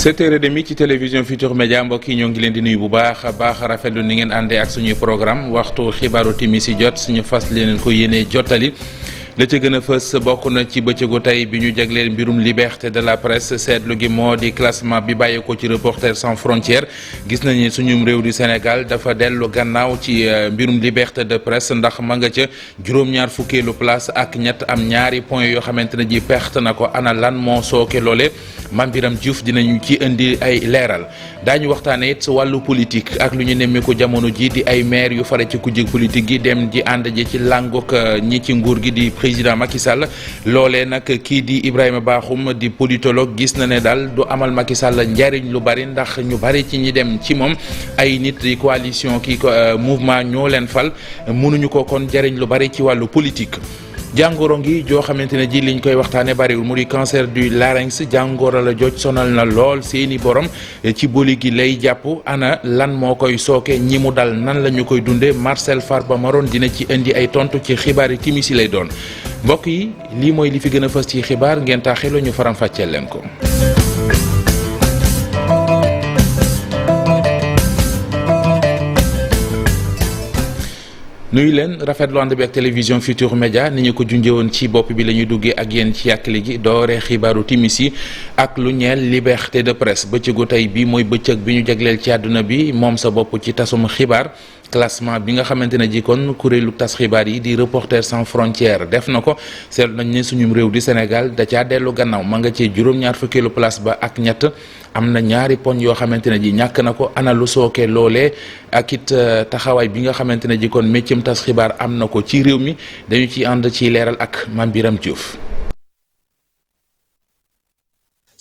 7h30 ci télévision Futurs Médias mbokk yi ñoo ngi leen di nuyu bu baax a baax rafetlu ni ngeen àndee ak suñuy programme waxtu xibaaru timis yi jot suñu fas leen ko yéenee jottali la ca gën a fës bokk na ci bëccëgu tey bi ñu jagleel mbirum liberté de la presse seetlu gi moo di classement bi bàyyeekoo ci Reporters sans frontières gis nañu suñum réew di Sénégal dafa dellu gannaaw ci mbirum liberté de presse ndax ma nga ca juróom-ñaar fukkeelu place ak ñett am ñaari point yoo xamante ne ji perte na ko ana lan moo sooke loole Mame Birame Diouf dinañu ci indi ay leeral daañu waxtaane it wàllu politique ak lu ñu nemmeeku jamono ji di ay maire yu fare ci kujje politique gi dem ji ànd ji ci làngook ñi ci nguur gi di président Macky Sall loolee nag kii di Ibrahima Bakhoum di politologue gis na ne daal du amal Macky Sall njariñ lu bari ndax ñu bari ci ñi dem ci moom ay nit di coalition kii ko mouvement ñoo leen fal mënuñu ko kon njariñ lu bari ci wàllu politique. jàngoro ngi joo xamante ne ji liñ koy waxtaane bariwul mu di cancer du larynx jàngoro la joj sonal na lool seeni borom ci boli gi lay jàpp ana lan moo koy sooke ñi mu dal nan la ñu koy dunde Marcel Farba Maron dina ci indi ay tontu ci xibaar yi timis yi lay doon mbokk yi lii mooy li fi gën a fës ci xibaar ngeen taaxee ñu faram fàcceel leen ko. nuyu leen rafetlu ànd bi ak télévision Futurs Médias ni ñu ko junjee ci bopp bi la ñuy duggee ak yéen ci yàkkali gi doore xibaaru timis yi ak lu ñeel liberté de presse bëccëgu tey bi mooy bëccëg bi ñu jagleel ci àdduna bi moom sa bopp ci tasum xibaar classement bi nga xamante ne ji kon kuréelu tas xibaar yi di Reporters sans frontières def na ko seetlu nañ ne suñum réew di Sénégal da caa dellu gannaaw ma nga ci juróom-ñaar fukkeelu place ba ak ñett am na ñaari poñ yoo xamante ne ji ñàkk na ko ana lu sooke loolee ak it taxawaay bi nga xamante ne ji kon méccam tas xibaar am na ko ci réew mi dañu ci ànd ci leeral ak Mame Birame Diouf.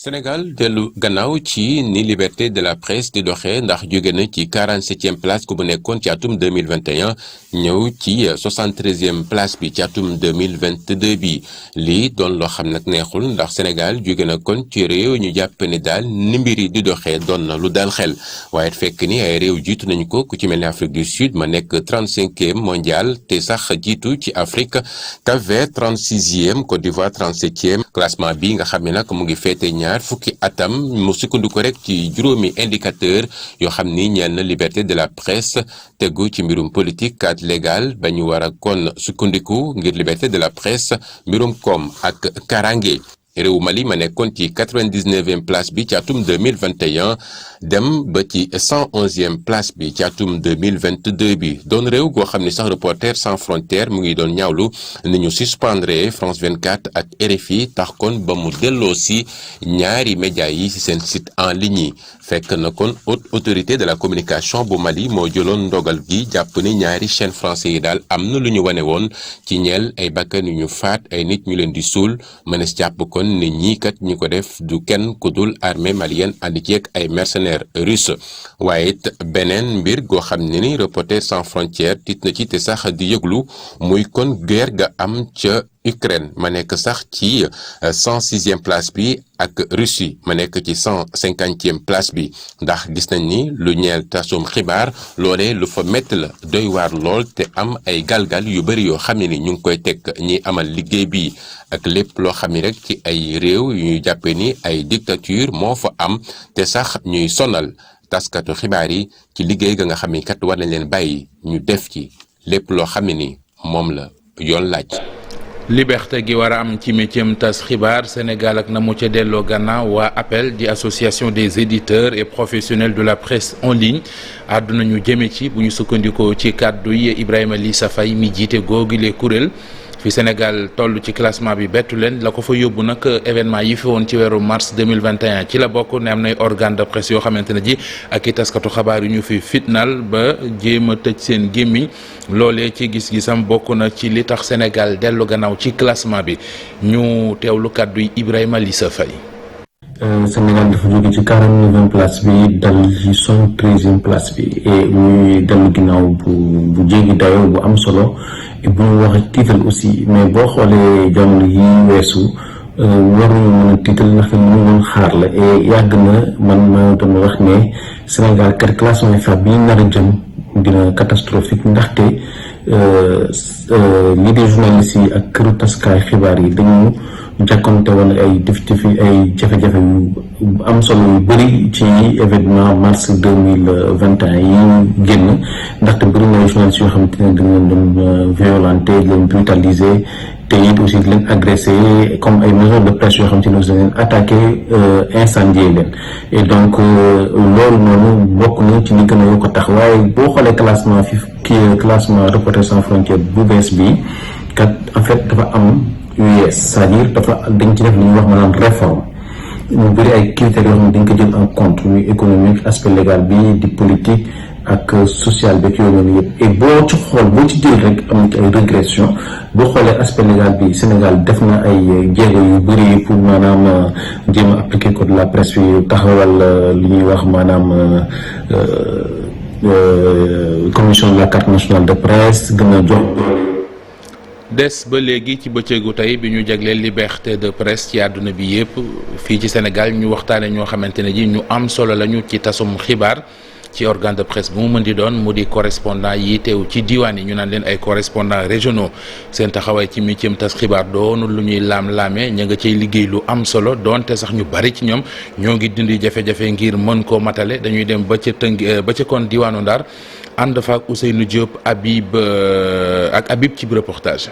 Sénégal dellu gannaaw ci ni liberté de la presse di doxee ndax jóge na ci 47e place ku bu nekkoon ci atum 2021 ñëw ci 73e place bi ci atum 2022 bi lii doon loo xam nag neexul ndax Sénégal jóge na kon ci réew ñu jàpp ne daal ni mbir yi di doxee doon na lu dal xel waaye fekk ni ay réew jiitu nañu ko ku ci mel ni Afrique du Sud ma nekk 35e mondial te sax jiitu ci Afrique Cap-Vert 36e Côte d'Ivoire 37e classement bi nga xam ne nag mu ngi féete ñaar fukki atam mu sukkandiku rek ci juróomi indicateur yoo xam ni ñeel na liberté de la presse tegu ci mbirum politique cadre légal ba ñu war a kon sukkandiku ngir liberté de la presse mbirum koom ak karange réewu Mali ma nekkoon ci 99e place bi ci atum 2021 dem ba ci 111e place bi ci atum 2022 bi doon réew goo xam ne sax Reporters sans frontières mu ngi doon ñaawlu ni ñu suspendre France 24 ak RFI tax kon ba mu delloo si ñaari médias yi ci seen site en ligne yi fekk na kon haute autorité de la communication bu Mali moo jëloon ndogal gi jàpp ni ñaari chaîne français yi daal am na lu ñu wane woon ci ñeel ay bakkan yu ñu faat ay nit ñu leen di suul mënees jàpp kon ne ñii kat ñi ko def du kenn ku dul armée malienne ànd ceeg ay mercenaires russes waaye it beneen mbir goo xam ne ni Reporters sans frontières tiit na ci te sax di yëglu muy kon guerre ga am ca Ukraine ma nekk sax ci 106e place bi ak Russie ma nekk ci 150e place bi ndax gis nañ ni lu ñeel tasum xibaar loolee lu fa métti la doy waar lool te am ay galgal yu bëri yoo xam ne ni ñu ngi koy teg ñi amal liggéey bi ak lépp loo xam ne rek ci ay réew yu ñu jàppee ni ay dictature moo fa am te sax ñuy sonal taskatu xibaar yi ci liggéey ga nga xam ni kat war nañ leen bàyyi ñu def ci lépp loo xam ne ni moom la yoon laaj. liberté gi war a am ci métier tas xibaar Sénégal ak na mu ca delloo gannaaw waa APEL di association des éditeurs et professionnels de la presse en ligne àdduna ñu jëme ci bu ñu sukkandikoo ci kàddu yi Ibrahima Lissa Faye mi jiite googile kuréel fi Sénégal toll ci classement bi bettu leen la ko fa yóbbu nag événement yi fi woon ci weeru mars 2021 ci la bokk ne am nay organe de presse yoo xamante ne ji ak i taskatu xabaar yu ñu fi fitnaal ba jéem a tëj seen gémmiñ loolee ci gis-gisam bokk na ci li tax Sénégal dellu gannaaw ci classement bi ñu teewlu kàddu yi Ibrahima Lissa Faye. Sénégal dafa jóge ci 49e place bi dal ci 73e place bi et muy dellu ginnaaw bu jéggi dayoo bu am solo bu ñu wax tiital aussi mais boo xoolee jamono yi weesu waruñu mën a tiital ndax lu ñu doon xaar la et yàgg na man dama wax ne Sénégal kat classement fa bi nar a jëm dina catastrophique ndaxte lii des journalistes yi ak këru taskaay xibaar yi dañu jàkkonte woon ay jafe-jafe yu am solo yu bëri ci événement mars 2021 yi génn ndaxte bëri na journalistes yoo xamante ne dañ leen doon violenté leen brutalisé te it aussi di leen agressé comme ay maisons de presse yoo xamante ne aussi dañ leen attaqué incendié leen et donc loolu noonu bokk na ci li gën a yokk tax waaye boo xoolee classement Reporters sans frontières bu bees bi kat en fait dafa am US c'est-à-dire dañ ci def li ñuy wax maanaam réforme ñu bëri ay critères yoo xam ne dañ ko jël en compte muy économique aspect légal bi di politique ak social bi yooyu noonu yëpp et boo ci jël rek am na ci ay régression boo xoolee aspect légal bi Sénégal def na ay jéego yu bëri pour maanaam jéem a appliquer code de la presse bi taxawal li ñuy wax maanaam commission de la carte nationale de presse gën a jox des ba léegi ci bëccëgu tey bi ñu jagleel liberté de presse ci àdduna bi yëpp fii ci Sénégal ñu waxtaane ñoo xamante ne ji ñu am solo lañu ci tasum xibaar ci organe de presse bu mu mën di doon mu di correspondant yi teew ci diwaan yi ñu naan leen ay correspondants régionaux seen taxawaay ci métier tas xibaar doonul lu ñuy laam-laamee ña nga cay liggéey lu am solo doonte sax ñu bari ci ñoom ñoo ngi dindi jafe-jafe ngir mën koo matale dañuy dem ba ca kon diwaanu Ndar ànd fa ak Ousseynou Diop Habib ci reportage.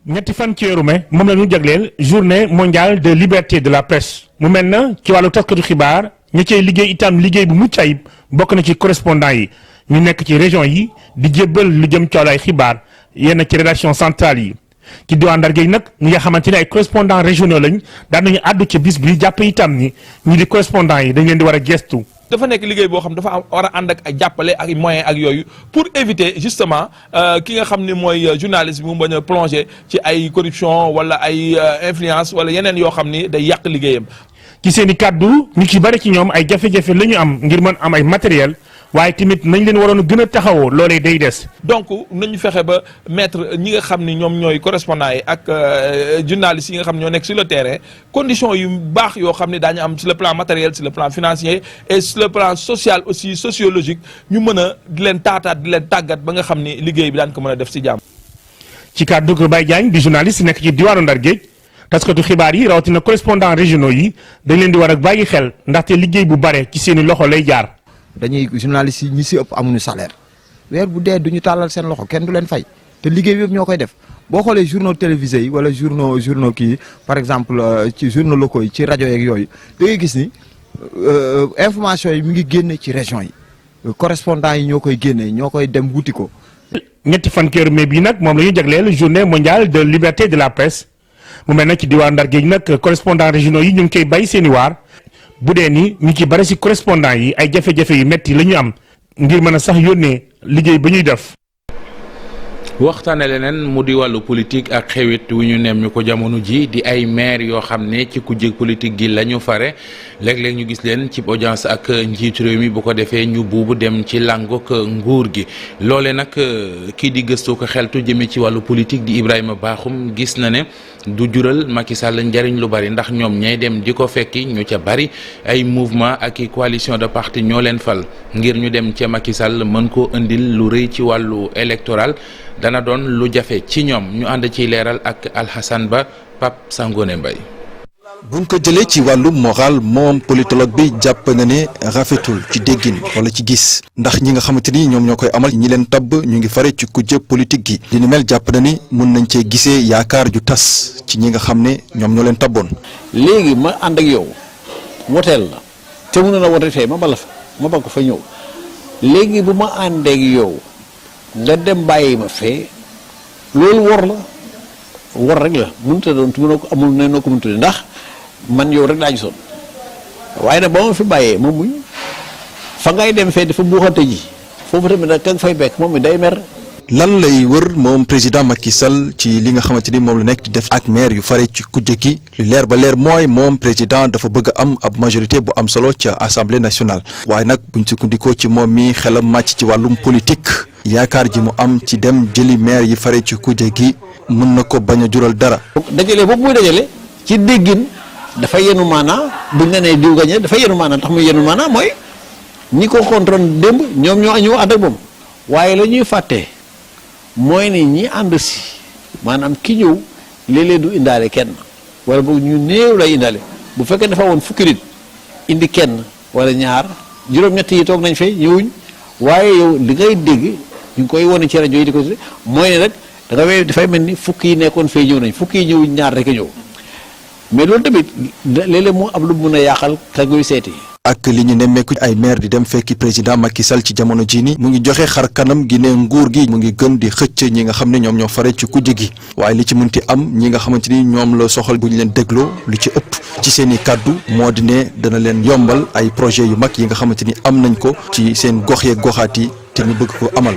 ñetti fan ci weeru mai moom la ñu jagleel journée mondiale de liberté de la presse mu mel na ci wàllu taskatu xibaar ñi cay liggéey itam liggéey bu mucc ayib bokk na ci correspondant yi ñu nekk ci région yi di jébbal lu jëm ci wàllu ay xibaar yenn ci rédaction centrale yi ci diwaan Ndar géej nag ñi nga xamante ne ay correspondant régionaux lañ daan nañu àddu ci bis bi jàpp itam ni ñi di correspondant yi dañ leen di war a gestu. dafa nekk liggéey boo xam dafa war a ànd ak ay jàppale ak moyen ak yooyu pour éviter justement ki nga xam ni mooy journaliste bi mu bañ a plonger ci ay corruption wala ay influence wala yeneen yoo xam ni day yàq liggéeyam. ci seen i kàddu ñu ci bari ci ñoom ay jafe-jafe la ñu am ngir mën am ay matériel waaye tamit nañ leen waroon gën a taxawoo loolee day des. donc nañu fexe ba mettre ñi nga xam ni ñoom ñooy correspondants yi ak journalistes yi nga xam ne ñoo nekk sur le terrain conditions yu baax yoo xam ne daañu am sur le plan matériel sur le plan financier et sur le plan social aussi sociologique ñu mën a di leen taataat di leen tàggat ba nga xam ni liggéey bi daan ko mën a def si jàmm. ci kàddu gi Baye Diagne di journaliste nekk ci diwaanu Ndar Géej taskatu xibaar yi rawatina correspondant régionaux yi dañ leen di war a bàyyi xel ndaxte liggéey bu bare ci seeni loxo lay jaar. dañuy journalistes yi ñi si ëpp amuñu salaire weer bu dee duñu tàllal seen loxo kenn du leen fay te liggéey bi yëpp ñoo koy def boo xoolee journaux télévisés yi wala journaux kii par exemple ci journaux locaux yi ci rajo yeeg yooyu da ngay gis ni information yi mi ngi génne ci région yi correspondant yi ñoo koy génne ñoo koy dem wuti ko. ñetti fan keeru mai bii nag moom la ñu jagleel journée mondiale de liberté de la presse mu mel nag ci diwaan Ndar Géej nag correspondant régionaux yi ñu ngi koy bay seen i waar. bu dee ni ñu ci bari ci correspondant yi ay jafe-jafe yu metti la ñu am ngir mën a sax yónnee liggéey ba ñuy def. waxtaane leneen mu di wàllu politique ak xewit wu ñu neem ñu ko jamono ji di ay maire yoo xam ne ci kujje politique gi la ñu fare léeg-léeg ñu gis leen ci audience ak njiitu réew mi bu ko defee ñu buubu dem ci làngook nguur gi loole nag kii di gëstu ko xeltu jëmee ci wàllu politique di Ibrahima Bakhoum gis na ne du jural Macky Sall njariñ lu bari ndax ñoom ñay dem di ko fekki ñu ca bari ay mouvement ak i coalition de parti ñoo leen fal ngir ñu dem ca Macky Sall mën koo indil lu rëy ci wàllu électoral dana doon lu jafe ci ñoom ñu ànd ciy leeral ak Alhassane Ba Pape Sangone Mbaye. buñ ko jëlee ci wàllu moral moom politologue bi jàpp na ne rafetul ci déggin wala ci gis ndax ñi nga xamante ni ñoom ñoo koy amal ñi leen tabb ñu ngi fare ci kujje politique gi li ni mel jàpp na ni mun nañ cee gisee yaakaar ju tas ci ñi nga xam ne ñoom ñoo leen tabboon. léegi ma ànd ak yow woteel la te mun na la wote tey ma bala fa ma ba ko fa ñëw léegi bu ma àndee ak yow nga dem bàyyi ma fee loolu wor rek la mënut a doon mënoo ko amul ne noo ko mënut a ndax. man yow rek laa gisoon waaye nag ba ma fi bàyyee moom muñ fa ngay dem fee dafa buuxante ji foofu tamit nag ka nga fay bekk moom mi day mer. lan lay wër moom président Macky Sall ci li nga xamante ni moom la nekk di def ak maire yu fare ci kujje gi lu leer ba leer mooy moom président dafa bëgg a am ab majorité bu am solo ca assemblée nationale waaye nag buñ sukkandikoo ci moom mi xelam màcc ci wàllum politique yaakaar ji mu am ci dem jëli maire yi fare ci kujje gi mën na ko bañ a jural dara. dajale boobu muy dajale ci déggin. dafa yenu maanaa buñ la nee diw gañe dafa yenu maanaa tax muy yenu maanaa mooy ñi ko contrôle démb ñoom ñoo ànd ak moom waaye la ñuy fàtte mooy ni ñi ànd si maanaam ki ñëw léeg-léeg du indaale kenn wala boog ñu néew lay indaale bu fekkee dafa woon fukki nit indi kenn wala ñaar juróom-ñett yi toog nañ fay ñëwuñ waaye yow li ngay dégg ñu ngi koy wane ci rajo yi di ko mooy ne rek da nga dafay mel ni fukki yi nekkoon fay ñëw nañ fukki yi ñëwuñ ñaar rek a ñëw mais loolu tamit léeg-léeg moo am lu mun a yàqal ka ngay seeti. ak li ñu nemmeeku ay maire di dem fekki président Macky Sall ci jamono jii ni mu ngi joxe xar kanam gi ne nguur gi mu ngi gën di xëcc ñi nga xam ne ñoom ñoo fare ci kujje gi waaye li ci mënti am ñi nga xamante ni ñoom la soxal bu ñu leen dégloo lu ci ëpp ci seen i kàddu moo di ne dana leen yombal ay projet yu mag yi nga xamante ni am nañ ko ci seen gox yeeg goxaat yi te ñu bëgg ko amal.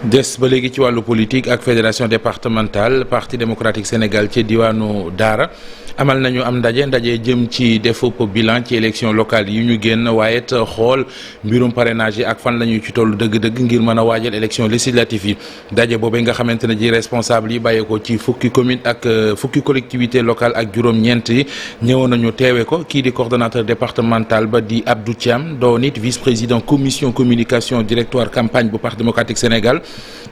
des ba léegi ci wàllu politique ak fédération départementale parti démocratique Sénégal ci diwaanu Daara amal nañu am ndaje jëm ci defub bilan ci élection locale yi ñu génn waaye it xool mbirum parrainage yi ak fan la ñu ci toll dëgg-dëgg ngir mën a waajal élection législative yi ndaje boobee nga xamante ne ji responsable yi bàyyeekoo ci fukki commune ak fukki collectivité locale ak juróom-ñeent yi ñëwoon nañu teewe ko kii di coordonnateur départemental ba di Abdou Thiam doon it vice-président commission communication directoire campagne bu parti démocratique Sénégal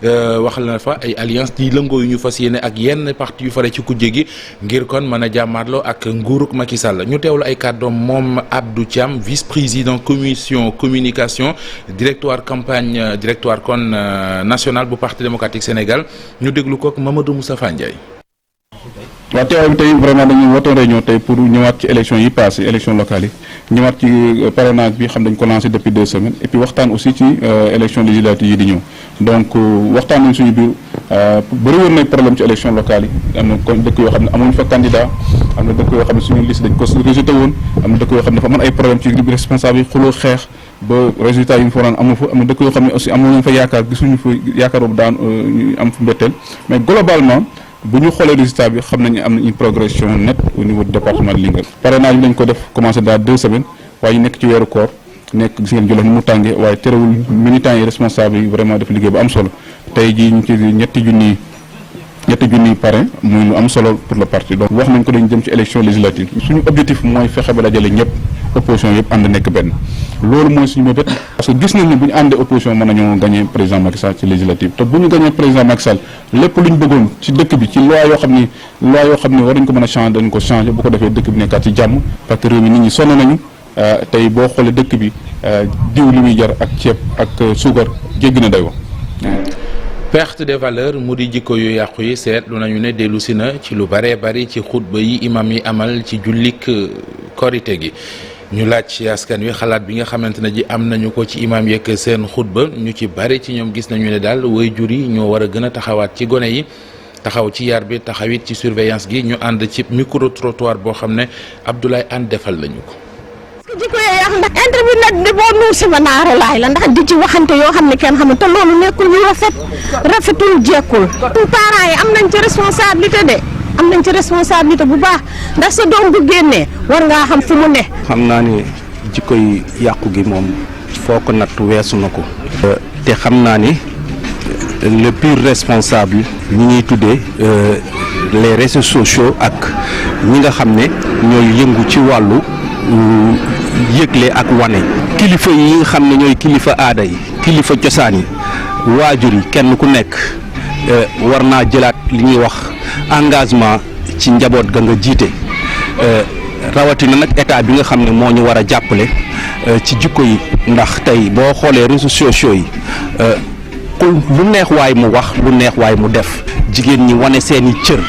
waxal na fa ay alliance di lëngoo yu ñu fas yéene ak yenn parti yu fare ci kujje gi ngir kon mën a jàmmaarloo ak nguuruk Macky Sall ñu teewlu ay kàddoom moom Abdou Thiam vice-président commission communication directoire campagne directoire kon national bu parti démocratique Sénégal ñu déglu ko ak Mamadou Moustapha Ndiaye. waaw teewaay bi tey vraiment dañuy woote réunion tey pour ñëwaat ci élection yi passé élection locale yi ñëwaat ci parrainage bi xam dañ ko lancé depuis 2 semaines et puis waxtaan aussi ci élection législative yi di ñëw donc waxtaan nañ suñu biir bëri woon nañ problème ci élection locale yi am na ko dëkk yoo xam ne amuñ fa candidat am na dëkk yoo xam ne suñu liste dañ ko rejeté woon am na dëkk yoo xam ne dafa amoon ay problème ci responsable yi xuloo xeex ba résultat yi mu fa daan amu fa am na dëkk yoo xam ne aussi amoon nañ fa yaakaar gisuñu fa yaakaar boobu daan am fu mbetteel mais globalement bu ñu xoolee résultat bi xam nañu am na une progression nette au niveau du département de Linguère parrainage bi lañ ko def commencé dans 2 semaines waaye ñu nekk ci weeru koor nekk gis ngeen Jolof mu tàngee waaye terewul militants yi responsables yi vraiment def liggéey bu am solo tey jii ñu ci ñetti junniy parrain muy lu am solo pour le parti donc wax nañ ko dañu jëm ci élection législative suñu objectif mooy fexe ba dajale ñëpp opposition yëpp ànd nekk benn loolu mooy suñu mébét parce que gis nañ ne bu ñu àndee opposition mën nañoo gagné président Macky Sall ci législative te bu ñu gagné président Macky Sall lépp lu ñu bëggoon ci dëkk bi ci loi yoo xam ne war nañ ko mën a changer dañ ko changer bu ko defee dëkk bi nekkaat ci jàmm parce que réew mi nit ñi sonn nañu tey boo xoolee dëkk bi diw li muy jar ak ceeb ak suukar jéggi na dayoo. perte des valeurs mu di jikko yu yàqu yi seetlu nañu ne dellusi na ci lu baree bari ci xutba yi imam yi amal ci jullik korite gi ñu laaj ci askan wi xalaat bi nga xamante ne ji am nañu ko ci imam yeeg seen xutba ñu ci bari ci ñoom gis nañu ne daal waajur yi ñoo war a gën a taxawaat ci gone yi taxaw ci yar bi taxawit ci surveillance gi ñu ànd ci micro trottoir boo xam ne Abdoulaye Anne defal lañu ko. jikko yooyu yàq ndax internet bi boo nuur sama naaro laay la ndax di ci waxante yoo xam ne kenn xamul te loolu nekkul lu rafetul jekkul parents yi am nañ ci responsabilité bu baax ndax sa doom bu génnee war ngaa xam fu mu ne. xam naa ni jikko yi yàqu gi moom foo ko natt weesu na ko te xam naa ni le pire responsable ñi ñuy tuddee les réseaux sociaux ak ñi nga xam ne ñooy yëngu ci wàllu yëgle ak wane kilifa yi nga xam ne ñooy kilifa aada yi kilifa cosaan yi waajur yi kenn ku nekk war naa jëlaat li ñuy wax engagement ci njaboot ga nga jiite rawatina nag état bi nga xam ne moo ñu war a jàppale ci jikko yi ndax tey boo xoolee réseaux sociaux yi lu neex waay mu wax lu neex waay mu def jigéen ñi wane seeni cër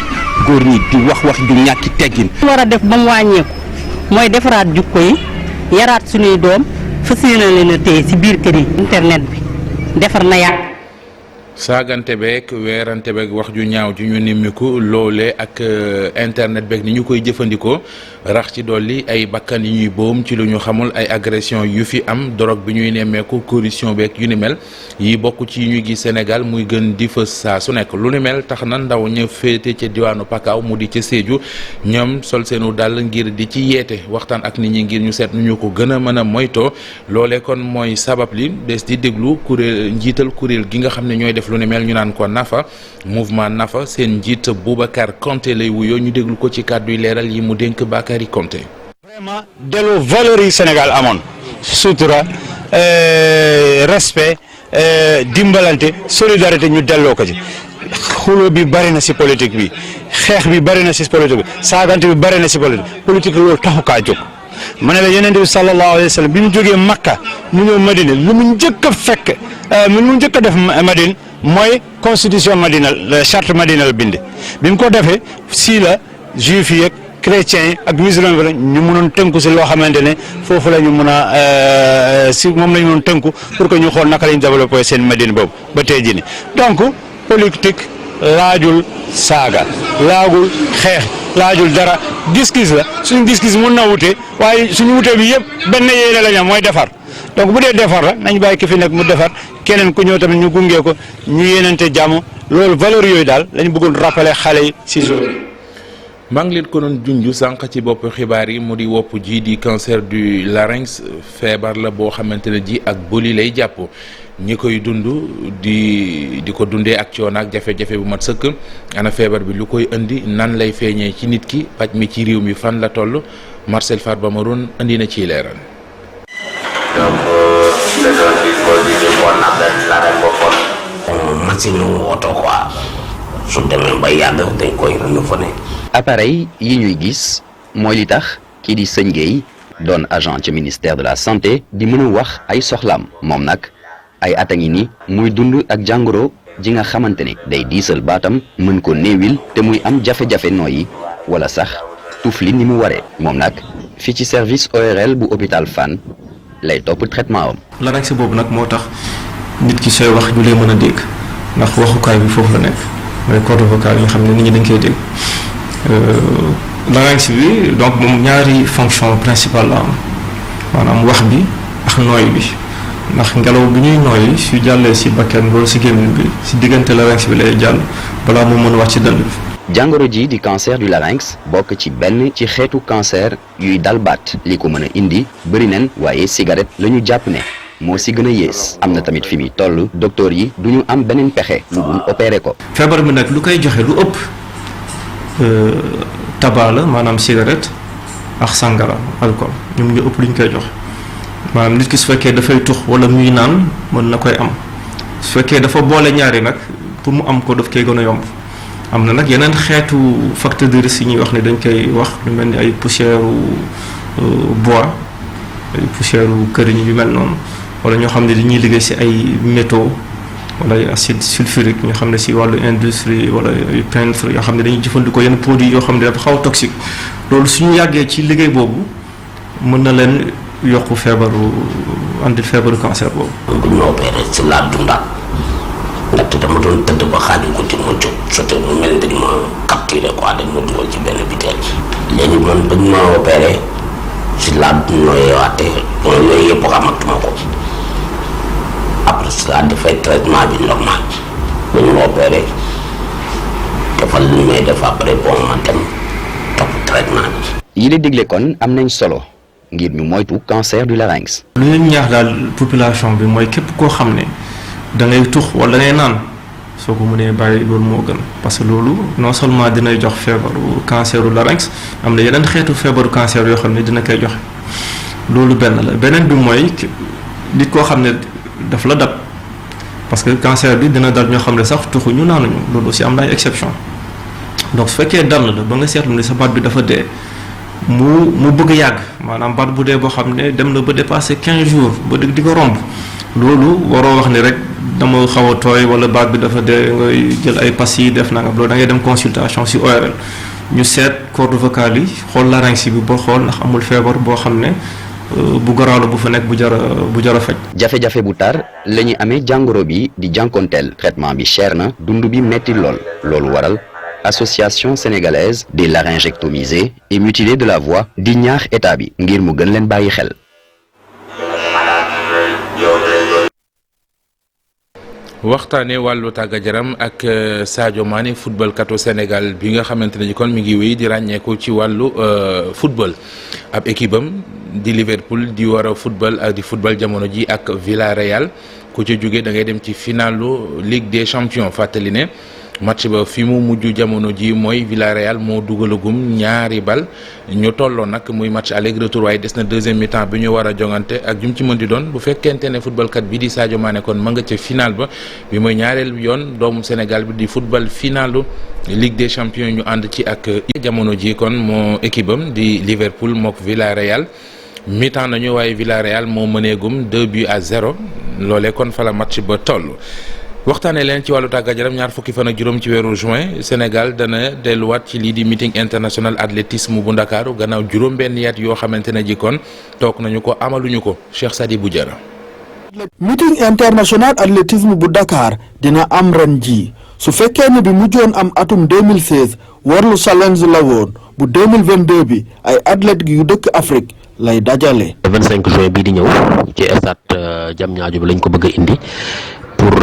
góor ñi di wax ju ñàkki teggin. war a def ba mu wàññeeku mooy defaraat jikko yi yaraat suñuy doom fas yéene leen a téye ci biir kër yi. internet bi defar na yàq. saagante beeg weerante beeg wax ju ñaaw ju ñu nimmiku loolee ak internet beeg ni ñu koy jëfandikoo rax ci dolli ay bakkan yi ñuy boom ci lu ñu xamul ay agression yu fi am drogue bi ñuy nemmeeku corruption beeg yu ni mel yi bokk ci ñu gis Sénégal muy gën di fës saa su nekk lu ni mel tax na ndaw ña féete ca diwaanu Pakaaw mu di ca Sédhiou ñoom sol seenu dàll ngir di ci yeete waxtaan ak nit ñi ngir ñu seet nu ñu ko gën a mën a moytoo loolee kon mooy sabab li des di déglu njiital kuréel gi nga xam ne ñooy def lu ni mel ñu naan ko Nafa mouvement Nafa seen njiit Boubacar Konté lay wuyoo ñu déglu ko ci kàddu yi leeral yi mu dénk Bakary Konté. vraiment delloo valeur yi Sénégal amoon sutura respect dimbalante solidarité ñu delloo ko ci xuloo bi bari na si politique bi xeex bi bari na si politique bi saagante bi bari na si politique loolu taxu kaa jóg ma ne la Yonent bi sallallahu alayhi wa sallam bi mu jógee Makka ñu ñëw Madina lu mu njëkk a fekk lu mu njëkk a def Madina mooy constitution Madina charte Madina la bind bi mu ko defee si la juif yi ak chrétiens yi ak musulmans bi la ñu mënoon tënku si loo xamante ne foofu la ñu mën a si moom la ñu mënoon tënku pour que ñu xool naka la ñu développé seen Madina boobu ba tey jii nii donc politique laajul saaga laagul xeex laajul dara gis-gis la suñu gis-gis mën na wute waaye suñu wute bi yëpp benn yéene la ñu am mooy defar donc bu dee defar la nañ bàyyi ki fi nekk mu defar keneen ku ñëw tamit ñu gunge ko ñu yéenante jàmm loolu valeur yooyu daal lañu bëggoon rappeler xale yi si jour bi. maa ngi leen ko doon junj sànq ci bopp xibaar yi mu di wopp ji di cancer du larynx feebar la boo xamante ne ji ak boli lay jàpp ñi koy dund di ko dundee ak coono ak jafe-jafe bu mat sëkk ana feebar bi lu koy indi nan lay feeñee ci nit ki paj mi ci réew mi fan la toll Marcel Farba Maroun indi na ciy leeral. machine woto quoi su demee ba yàgg dañ koy renouveler. appareil yi ñuy gis mooy li tax kii di Sëñ Gueye doon agent ci ministère de la santé di mën a wax ay soxlaam moom nag ay at a ngi ni muy dund ak jàngoro ji nga xamante ne day diisal baatam mën ko néewil te muy am jafe-jafe nooyi wala sax tufli ni mu waree moom nag fii ci service ORL bu hôpital Fann lay topp traitement am. larynx boobu nag moo tax nit ki sooy wax ñu lay mën a dégg ndax waxukaay bi foofu la nekk mooy corde vocale yi nga xam ne nit ñi dañ koy dégg larynx bi donc moom ñaari fonction principale la am maanaam wax bi ak nooy bi ndax ngelaw bi ñuy nooyi su jàllee si bakkan wala si gémmiñ bi si diggante larynx bi lay jàll balaa moo mën a wax ci dënn bi. jàngoro ji di cancer du larynx bokk ci benn ci xeetu cancer yuy dal baat li ko mën a indi bëri nen waaye cigarette la ñu jàpp ne moo si gën a yées am na tamit fi muy toll docteur yi du ñu am beneen pexe lu dul opéré ko. feebar bi nag lu koy joxe lu ëpp tabac la maanaam cigarette ak sangara alcool ñoom ñu ëpp lu ñu koy joxe maanaam nit ki su fekkee dafay tux wala muy naan mën na koy am su fekkee dafa boole ñaari nag pour mu am ko daf koy gën a yomb. am na nag yeneen xeetu facteur de risque yi ñuy wax ne dañ koy wax lu mel ni ay poussière bois ay poussière këriñ yu mel noonu wala ñoo xam ne dañuy liggéey ci ay métaux wala ay acide sulfurique ñoo xam ne ci wàllu industrie wala ay peintre yoo xam ne dañuy jëfandikoo yenn produits yoo xam ne dafa xaw a toxique loolu suñu yàggee ci liggéey boobu mën na leen yokku feebaru andil feebaru cancer boobu. bu ñu opéré ci laa dundaat. ndaxte dama doon tëdd ba xaaju guddi ma jóg sote mu mel dañ ma capturé quoi dañ ma dugal ci benn biteel léegi man bañ ma opéré si laa nooyewaate yooyu yëpp xamatuma ko après si laa defay traitement bi normal bañ ma opéré defal li may def après bon ma dem topp traitement bi. yi la digle kon am nañ solo ngir ñu moytu cancer du larynx. lu ñu ñaax daal population bi mooy képp koo xam ne da ngay tux wala da ngay naan soo ko mënee bàyyi loolu moo gën parce que loolu non seulement dinay jox feebaru canceru larynx am na yeneen xeetu feebaru cancer yoo xam ne dina koy joxe loolu benn la beneen bi mooy nit koo xam ne daf la dab parce que cancer bi dina dal ñoo xam ne sax tuxuñu naanuñu loolu aussi am na ay exception donc su fekkee dal la ba nga seetlu ne sa baat bi dafa dee mu bëgg yàgg maanaam baat bu dee boo xam ne dem na ba dépassé 15 jours ba di ko romb loolu waroo wax ni rek dama xaw a tooy wala baat bi dafa dee ngay jël ay pastilles def nangam loolu da ngay dem consultation ci ORL ñu seet corde vocale yi xool larynx bi ba xool ndax amul feebar boo xam ne bu garaaw la bu fa nekk bu jar a faj. jafe-jafe bu tar la ñu amee jàngoro bi di jànkonteel traitement bi cher na dund bi metti loolu waral association sénégalaise des laryngectomisés et mutilés de la voix di ñaax état bi ngir mu gën leen bàyyi xel. waxtaanee wàllu tàggat yaram ak Sadio Mané football katu Sénégal bi nga xamante ne kon mi ngi wéy di ràññeeku ci wàllu football ab équipe am di Liverpool di war a football ak di football jamono ji ak Villarreal ku ca jógee da ngay dem ci finalu Ligue des Champions fàttali ne match ba fi mu mujj jamono ji mooy Villarreal moo dugalagum ñaari bal ñu tolloo nag muy match aller retour waaye des na deuxième mi-temps bi ñu war a jongante ak jum ci mën di doon bu fekkente ne footballkat bi di Sadio Mané kon ma nga ca final ba bi mooy ñaareel yoon doomu Sénégal bi di football finalu Ligue des champions ñu ànd ci ak jamono ji kon moo équipe am di Liverpool mook Villarreal mi-temps nañu waaye Villarreal moo mëneegum 2-0 loolee kon fa la match ba toll. waxtaanee leen ci wàllu tàggat yaram ñaar fukki fan ak juróom ci weeru juin Sénégal dana delluwaat ci lii di meeting international athlétisme bu Ndakaaru gannaaw juróom-benn yaat yoo xamante ne ji kon toog nañu ko amaluñu ko Cheikh Sadibou Diarra. meeting international athlétisme bu Dakar dina am ren ji su fekkee ne bi mujjoon am atum 2016 World Challenge la woon bu 2022 bi ay athlètes yu dëkk Afrique lay dajale. le 25 juin bii di ñëw ci stade Diamniadio bi lañ ko bëgg a indi. pour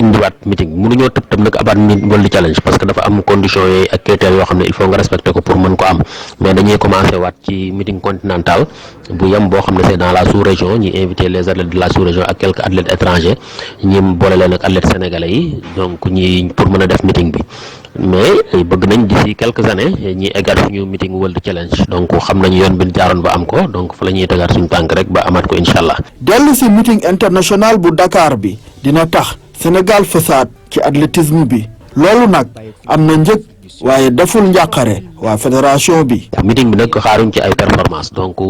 indiwaat meeting mënuñoo tëb nag abaat World Challenge parce que dafa am conditions yooyu ak critères yoo xam ne il faut nga respecter ko pour mën ko am mais dañuy commencer waat ci meeting continental bu yem boo xam ne c'est dans la sous-région ñi inviter les athlètes de la sous-région ak quelques athlètes étrangers ñi boole leen ak athlètes sénégalais yi donc ñi pour mën a def meeting bi mais bëgg nañ d'ici quelques années ñi eggaat suñu meeting World Challenge donc xam nañu yoon bi jaaroon ba am ko donc fa la ñuy tegaat suñu tànk rek ba amaat ko incha allah. dellu si meeting international bu Dakar bi dina tax Sénégal fësaat ci athlétisme bi loolu nag am na njëg waaye deful njàqare waa fédération bi. meeting bi nag xaaruñ ci ay performance donc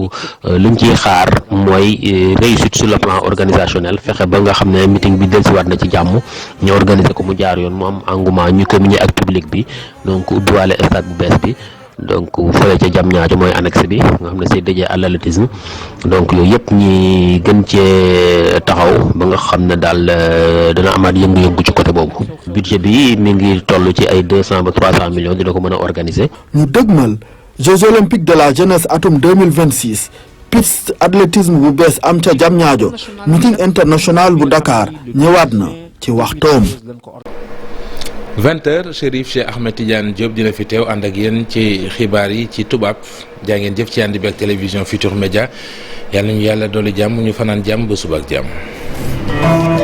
luñ ciy xaar mooy réussite sur le plan organisationnel fexe ba nga xam ne meeting bi dellusiwaat na ci jàmm ñu organiser ko mu jaar yoon mu am engouement ñu communier ak public bi donc ubbiwaale stade bu bees bi donc fële ca Diamniadio mooy annexe bi nga xam ne c'est dédié à l'athlétisme donc yooyu yëpp ñi gën cee taxaw ba nga xam ne daal dana amaat yëngu-yëngu ci côté boobu. budget bi mi ngi toll ci ay 200 ba 300 millions dina ko mën a organiser. ñu dëgmal Jeux olympiques de la jeunesse atum 2026 piste athlétisme bu bees am ca Diamniadio meeting international bu Dakar ñëwaat na ci waxtoom. 20h Chérif Cheikh Ahmed Tidiane Diop dina fi teew ànd ak yéen ci xibaar yi ci tubaab jaa ngeen jëf ci ànd bi ak télévision Futurs Médias yàlla nañu yàlla dolli jàmm ñu fanaan jàmm ba suba ak jàmm.